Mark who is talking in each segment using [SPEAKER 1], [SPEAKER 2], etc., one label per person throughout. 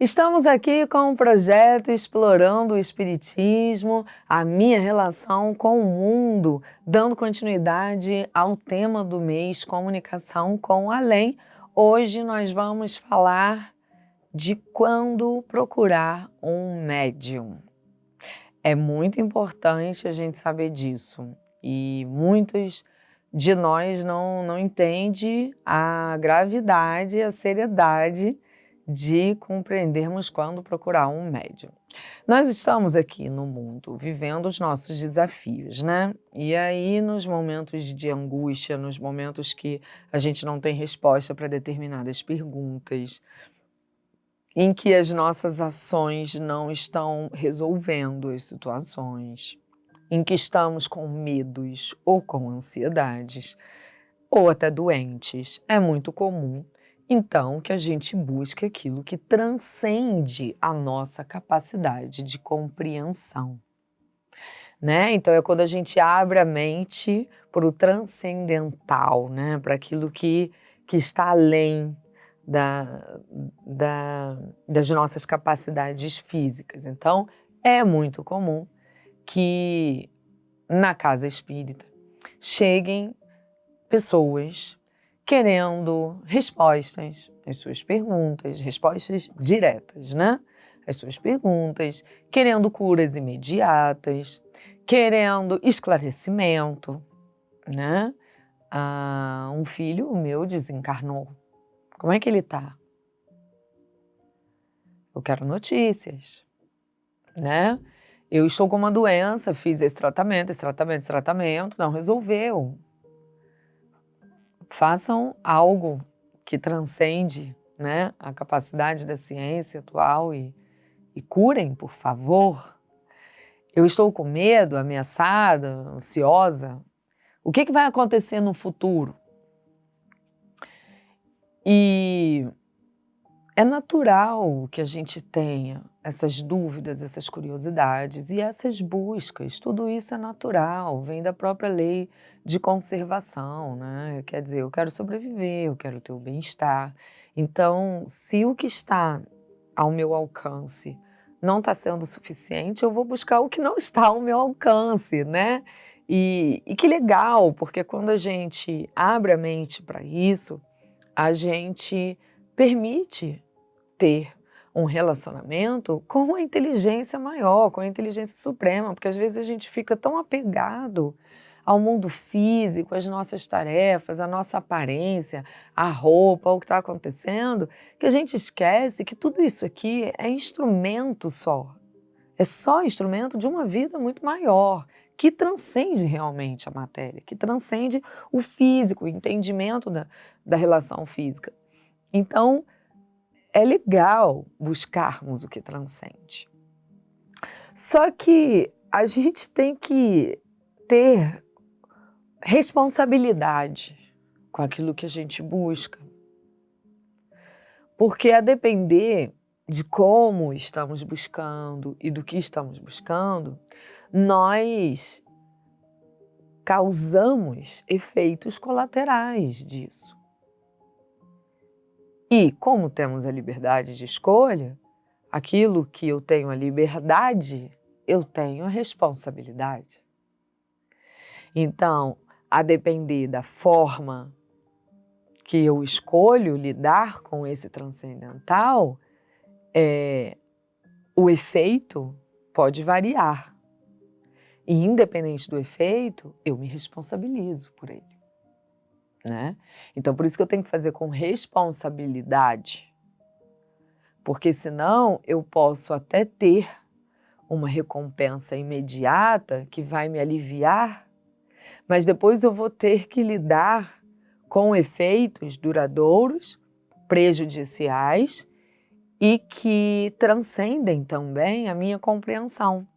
[SPEAKER 1] Estamos aqui com um projeto explorando o espiritismo, a minha relação com o mundo, dando continuidade ao tema do mês Comunicação com o Além. Hoje nós vamos falar de quando procurar um médium. É muito importante a gente saber disso e muitos de nós não entendem a gravidade e a seriedade de compreendermos quando procurar um médium. Nós estamos aqui no mundo vivendo os nossos desafios, né? E aí, nos momentos de angústia, nos momentos que a gente não tem resposta para determinadas perguntas, em que as nossas ações não estão resolvendo as situações, em que estamos com medos ou com ansiedades, ou até doentes, é muito comum, então, que a gente busque aquilo que transcende a nossa capacidade de compreensão, né? Então, é quando a gente abre a mente para o transcendental, né? Para aquilo que está além das nossas capacidades físicas. Então, é muito comum que na casa espírita cheguem pessoas querendo respostas às suas perguntas, respostas diretas, né? Às suas perguntas, querendo curas imediatas, querendo esclarecimento, né? Um filho meu desencarnou. Como é que ele tá? Eu quero notícias, né? Eu estou com uma doença, fiz esse tratamento, não resolveu. Façam algo que transcende, né, a capacidade da ciência atual e curem, por favor. Eu estou com medo, ameaçada, ansiosa. O que vai acontecer no futuro? E é natural que a gente tenha essas dúvidas, essas curiosidades e essas buscas. Tudo isso é natural, vem da própria lei de conservação, né? Quer dizer, eu quero sobreviver, eu quero ter o bem-estar. Então, se o que está ao meu alcance não está sendo suficiente, eu vou buscar o que não está ao meu alcance, né? E que legal, porque quando a gente abre a mente para isso, a gente permite ter um relacionamento com a inteligência maior, com a inteligência suprema, porque às vezes a gente fica tão apegado ao mundo físico, às nossas tarefas, à nossa aparência, à roupa, ao que está acontecendo, que a gente esquece que tudo isso aqui é instrumento só. É só instrumento de uma vida muito maior, que transcende realmente a matéria, que transcende o físico, o entendimento da relação física. Então, é legal buscarmos o que transcende. Só que a gente tem que ter responsabilidade com aquilo que a gente busca. Porque a depender de como estamos buscando e do que estamos buscando, nós causamos efeitos colaterais disso. E como temos a liberdade de escolha, aquilo que eu tenho a liberdade, eu tenho a responsabilidade. Então, a depender da forma que eu escolho lidar com esse transcendental, o efeito pode variar. E independente do efeito, eu me responsabilizo por ele, né? Então, por isso que eu tenho que fazer com responsabilidade. Porque senão eu posso até ter uma recompensa imediata que vai me aliviar, mas depois eu vou ter que lidar com efeitos duradouros, prejudiciais e que transcendem também a minha compreensão.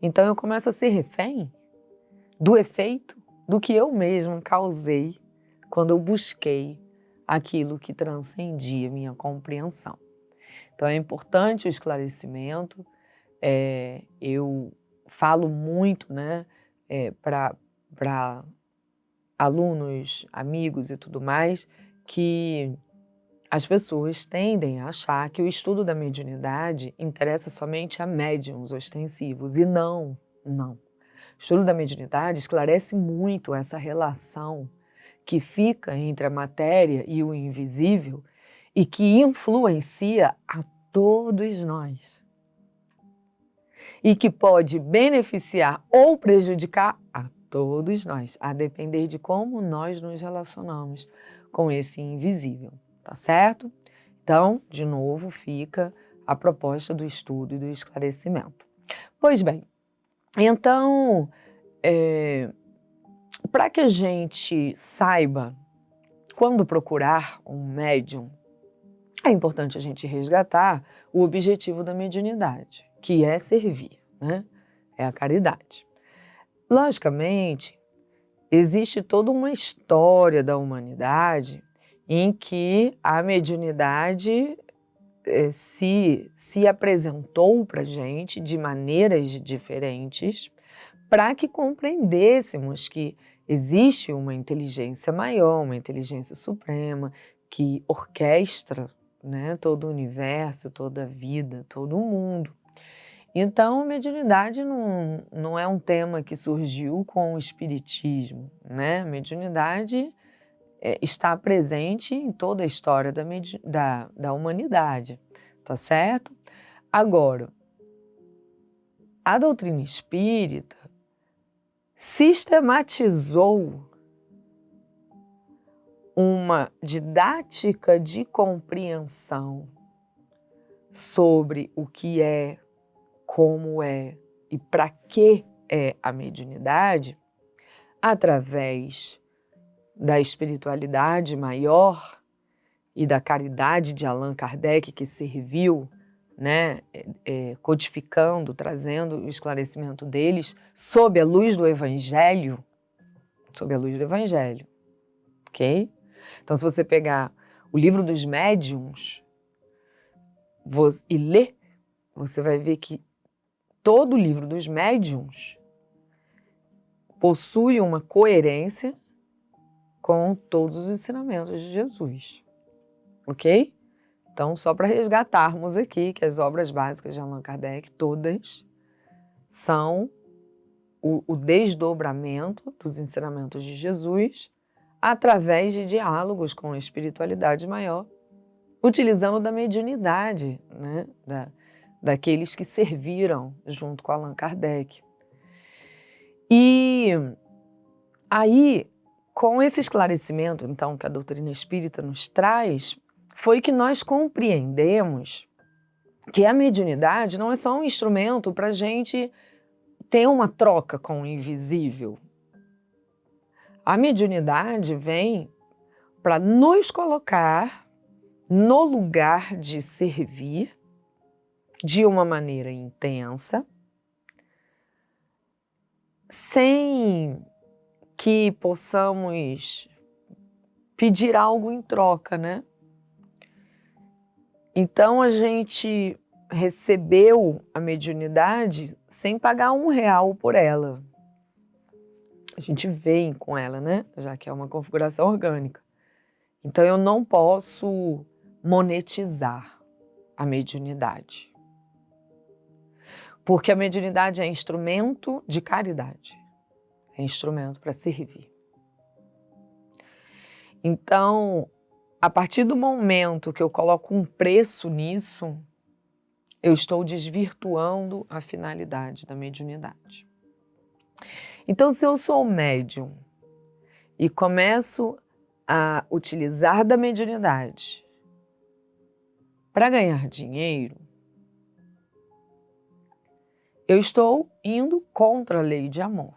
[SPEAKER 1] Então eu começo a ser refém do efeito do que eu mesma causei quando eu busquei aquilo que transcendia a minha compreensão. Então é importante o esclarecimento. Eu falo muito, né, para alunos, amigos e tudo mais, que as pessoas tendem a achar que o estudo da mediunidade interessa somente a médiuns ostensivos, e não. O estudo da mediunidade esclarece muito essa relação que fica entre a matéria e o invisível e que influencia a todos nós. E que pode beneficiar ou prejudicar a todos nós, a depender de como nós nos relacionamos com esse invisível, tá certo? Então, de novo, fica a proposta do estudo e do esclarecimento. Pois bem, então, para que a gente saiba quando procurar um médium, é importante a gente resgatar o objetivo da mediunidade, que é servir, né? É a caridade. Logicamente, existe toda uma história da humanidade em que a mediunidade se apresentou para a gente de maneiras diferentes para que compreendêssemos que existe uma inteligência maior, uma inteligência suprema, que orquestra, né, todo o universo, toda a vida, todo o mundo. Então, a mediunidade não é um tema que surgiu com o espiritismo, né? A mediunidade está presente em toda a história da humanidade, tá certo? Agora, a doutrina espírita sistematizou uma didática de compreensão sobre o que é, como é e para que é a mediunidade através da espiritualidade maior e da caridade de Allan Kardec, que serviu, né, codificando, trazendo o esclarecimento deles sob a luz do Evangelho, ok? Então, se você pegar o livro dos médiuns e ler, você vai ver que todo o livro dos médiuns possui uma coerência com todos os ensinamentos de Jesus, ok? Então, só para resgatarmos aqui que as obras básicas de Allan Kardec, todas, são o desdobramento dos ensinamentos de Jesus através de diálogos com a espiritualidade maior, utilizando da mediunidade, né, daqueles que serviram junto com Allan Kardec. E aí, com esse esclarecimento, então, que a doutrina espírita nos traz, foi que nós compreendemos que a mediunidade não é só um instrumento para a gente ter uma troca com o invisível. A mediunidade vem para nos colocar no lugar de servir de uma maneira intensa, sem que possamos pedir algo em troca, né? Então, a gente recebeu a mediunidade sem pagar R$1 por ela. A gente vem com ela, né? Já que é uma configuração orgânica. Então, eu não posso monetizar a mediunidade. Porque a mediunidade é instrumento de caridade. É instrumento para servir. Então, a partir do momento que eu coloco um preço nisso, eu estou desvirtuando a finalidade da mediunidade. Então, se eu sou médium e começo a utilizar da mediunidade para ganhar dinheiro, eu estou indo contra a lei de amor.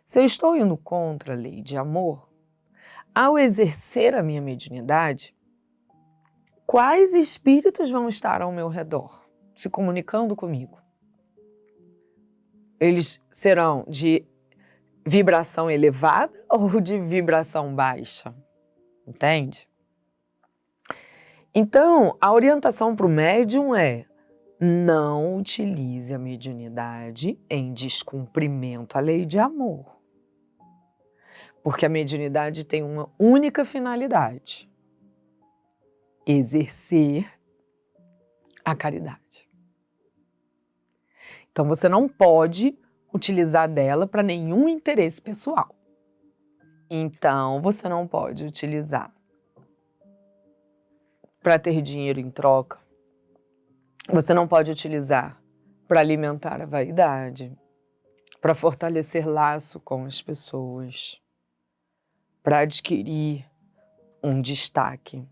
[SPEAKER 1] Se eu estou indo contra a lei de amor, ao exercer a minha mediunidade, quais espíritos vão estar ao meu redor, se comunicando comigo? Eles serão de vibração elevada ou de vibração baixa? Entende? Então, a orientação para o médium é: não utilize a mediunidade em descumprimento à lei de amor. Porque a mediunidade tem uma única finalidade: exercer a caridade. Então você não pode utilizar dela para nenhum interesse pessoal. Então você não pode utilizar para ter dinheiro em troca. Você não pode utilizar para alimentar a vaidade, para fortalecer laço com as pessoas, para adquirir um destaque.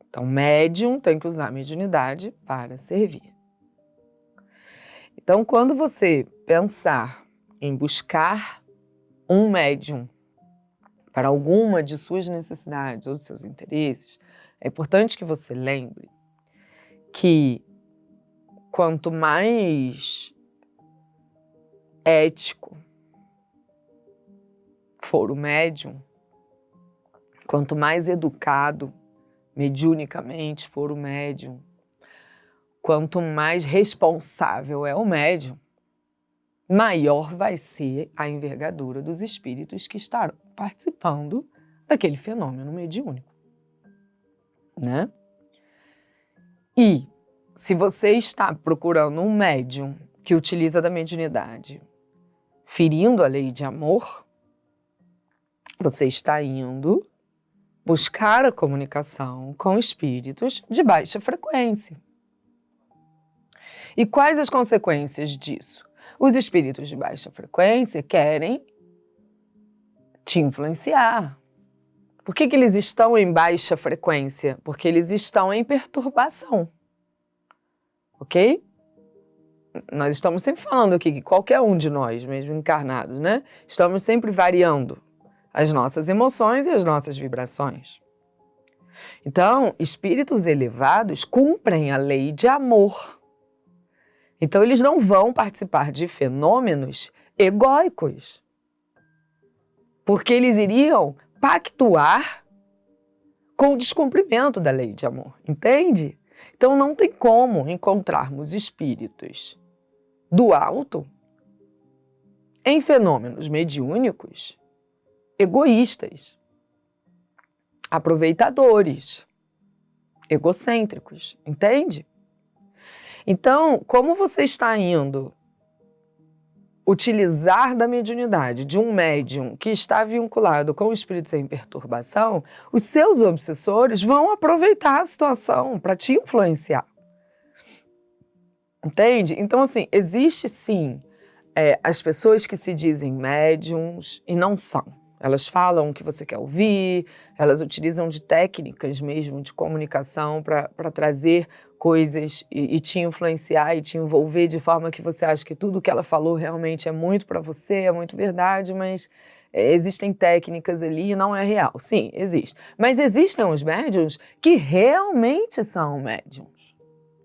[SPEAKER 1] Então, médium tem que usar a mediunidade para servir. Então, quando você pensar em buscar um médium para alguma de suas necessidades ou dos seus interesses, é importante que você lembre que quanto mais ético for o médium, quanto mais educado mediunicamente for o médium, quanto mais responsável é o médium, maior vai ser a envergadura dos espíritos que estarão participando daquele fenômeno mediúnico, né? E se você está procurando um médium que utiliza da mediunidade, ferindo a lei de amor, você está indo buscar a comunicação com espíritos de baixa frequência. E quais as consequências disso? Os espíritos de baixa frequência querem te influenciar. Por que eles estão em baixa frequência? Porque eles estão em perturbação. Ok? Nós estamos sempre falando aqui que qualquer um de nós, mesmo encarnados, né? Estamos sempre variando as nossas emoções e as nossas vibrações. Então, espíritos elevados cumprem a lei de amor. Então, eles não vão participar de fenômenos egóicos, porque eles iriam pactuar com o descumprimento da lei de amor, entende? Então, não tem como encontrarmos espíritos do alto em fenômenos mediúnicos egoístas, aproveitadores, egocêntricos, entende? Então, como você está indo utilizar da mediunidade de um médium que está vinculado com espíritos em perturbação, os seus obsessores vão aproveitar a situação para te influenciar. Entende? Então, assim, existe sim as pessoas que se dizem médiums e não são. Elas falam o que você quer ouvir, elas utilizam de técnicas mesmo de comunicação para trazer coisas e te influenciar e te envolver de forma que você acha que tudo que ela falou realmente é muito para você, é muito verdade, mas existem técnicas ali e não é real. Sim, existe. Mas existem os médiums que realmente são médiums.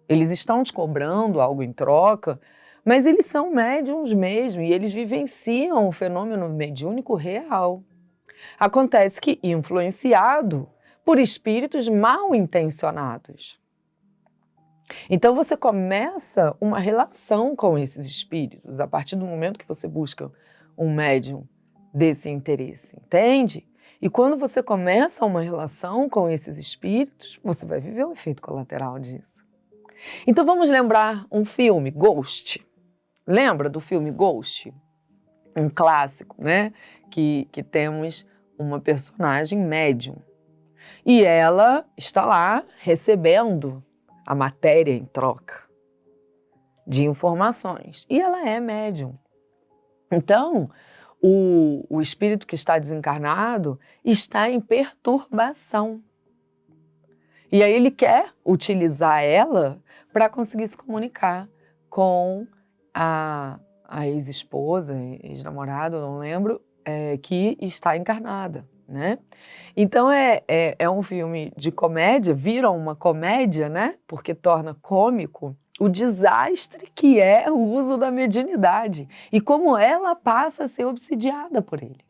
[SPEAKER 1] Eles estão te cobrando algo em troca, mas eles são médiums mesmo e eles vivenciam o fenômeno mediúnico real. Acontece que influenciado por espíritos mal intencionados. Então você começa uma relação com esses espíritos a partir do momento que você busca um médium desse interesse, entende? E quando você começa uma relação com esses espíritos, você vai viver o efeito colateral disso. Então vamos lembrar um filme, Ghost. Lembra do filme Ghost? Um clássico, né? Que temos uma personagem médium. E ela está lá recebendo a matéria em troca de informações. E ela é médium. Então, o espírito que está desencarnado está em perturbação. E aí ele quer utilizar ela para conseguir se comunicar com a ex-esposa, ex-namorada, não lembro, que está encarnada, né? Então é um filme de comédia, vira uma comédia, né? Porque torna cômico o desastre que é o uso da mediunidade e como ela passa a ser obsidiada por ele.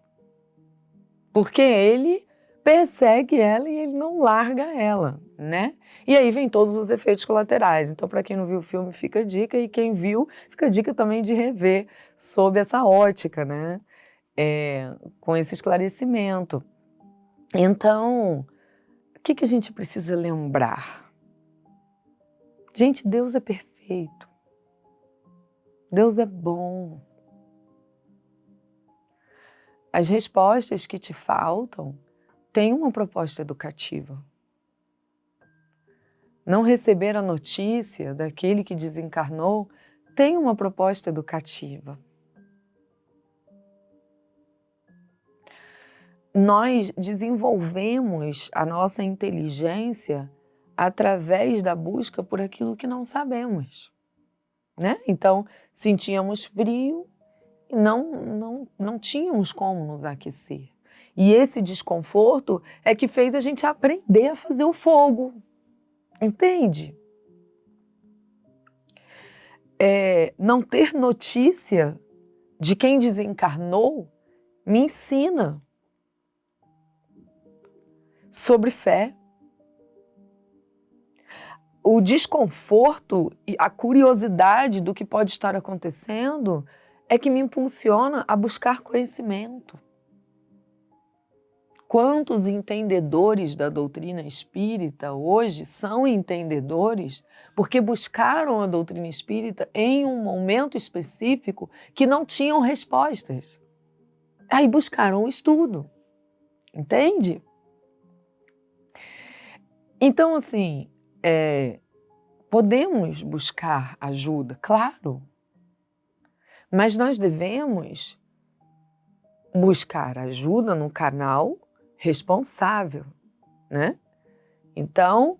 [SPEAKER 1] Porque ele persegue ela e ele não larga ela, né? E aí vem todos os efeitos colaterais. Então, para quem não viu o filme, fica a dica, e quem viu, fica a dica também de rever sob essa ótica, né? Com esse esclarecimento. Então, O que a gente precisa lembrar? Gente, Deus é perfeito. Deus é bom. As respostas que te faltam têm uma proposta educativa. Não receber a notícia daquele que desencarnou tem uma proposta educativa. Nós desenvolvemos a nossa inteligência através da busca por aquilo que não sabemos, né? Então, sentíamos frio e não tínhamos como nos aquecer. E esse desconforto é que fez a gente aprender a fazer o fogo, entende? Não ter notícia de quem desencarnou me ensina sobre fé. O desconforto e a curiosidade do que pode estar acontecendo é que me impulsiona a buscar conhecimento. Quantos entendedores da doutrina espírita hoje são entendedores porque buscaram a doutrina espírita em um momento específico que não tinham respostas. Aí buscaram o estudo, entende? Então, assim, podemos buscar ajuda, claro, mas nós devemos buscar ajuda no canal responsável, né? Então,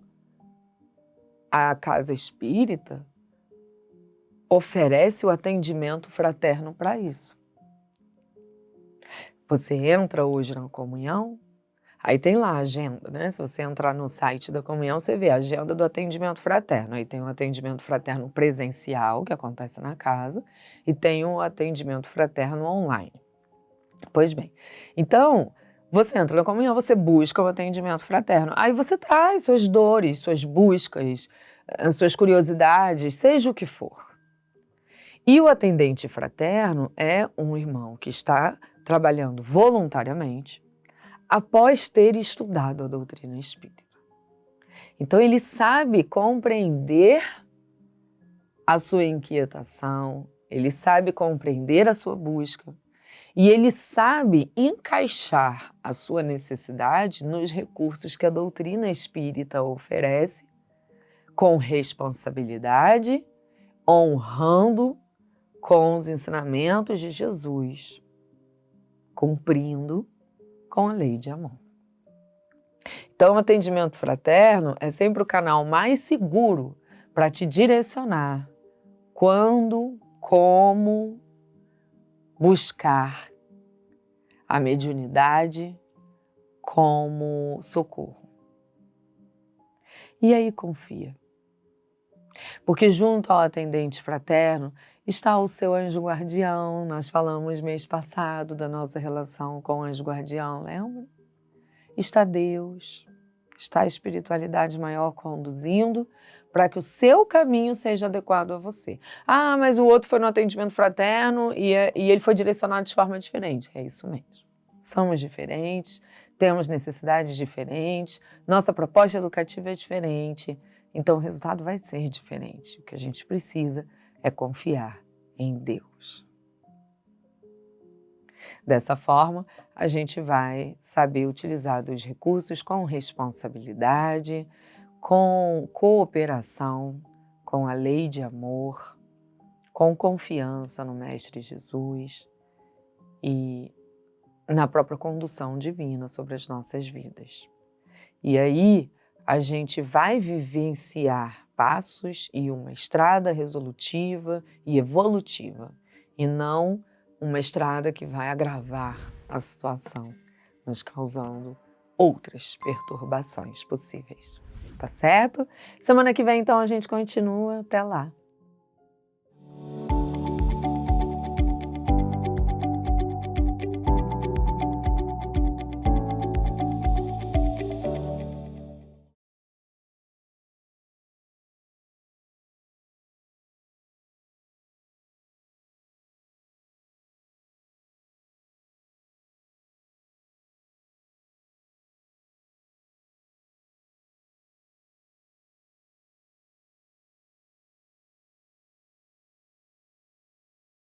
[SPEAKER 1] a Casa Espírita oferece o atendimento fraterno para isso. Você entra hoje na comunhão, aí tem lá a agenda, né? Se você entrar no site da comunhão, você vê a agenda do atendimento fraterno. Aí tem o atendimento fraterno presencial, que acontece na casa, e tem o atendimento fraterno online. Pois bem, então, você entra na comunhão, você busca o atendimento fraterno. Aí você traz suas dores, suas buscas, suas curiosidades, seja o que for. E o atendente fraterno é um irmão que está trabalhando voluntariamente após ter estudado a doutrina espírita. Então ele sabe compreender a sua inquietação, ele sabe compreender a sua busca e ele sabe encaixar a sua necessidade nos recursos que a doutrina espírita oferece com responsabilidade, honrando com os ensinamentos de Jesus, cumprindo com a lei de amor. Então, o atendimento fraterno é sempre o canal mais seguro para te direcionar quando, como buscar a mediunidade como socorro. E aí confia. Porque junto ao atendente fraterno está o seu anjo guardião. Nós falamos mês passado da nossa relação com o anjo guardião, lembra? Está Deus, está a espiritualidade maior conduzindo para que o seu caminho seja adequado a você. Ah, mas o outro foi no atendimento fraterno e ele foi direcionado de forma diferente. É isso mesmo. Somos diferentes, temos necessidades diferentes, nossa proposta educativa é diferente, então o resultado vai ser diferente. O que a gente precisa é confiar em Deus. Dessa forma, a gente vai saber utilizar os recursos com responsabilidade, com cooperação, com a lei de amor, com confiança no Mestre Jesus e na própria condução divina sobre as nossas vidas. E aí, a gente vai vivenciar passos e uma estrada resolutiva e evolutiva, e não uma estrada que vai agravar a situação, nos causando outras perturbações possíveis. Tá certo? Semana que vem, então, a gente continua. Até lá!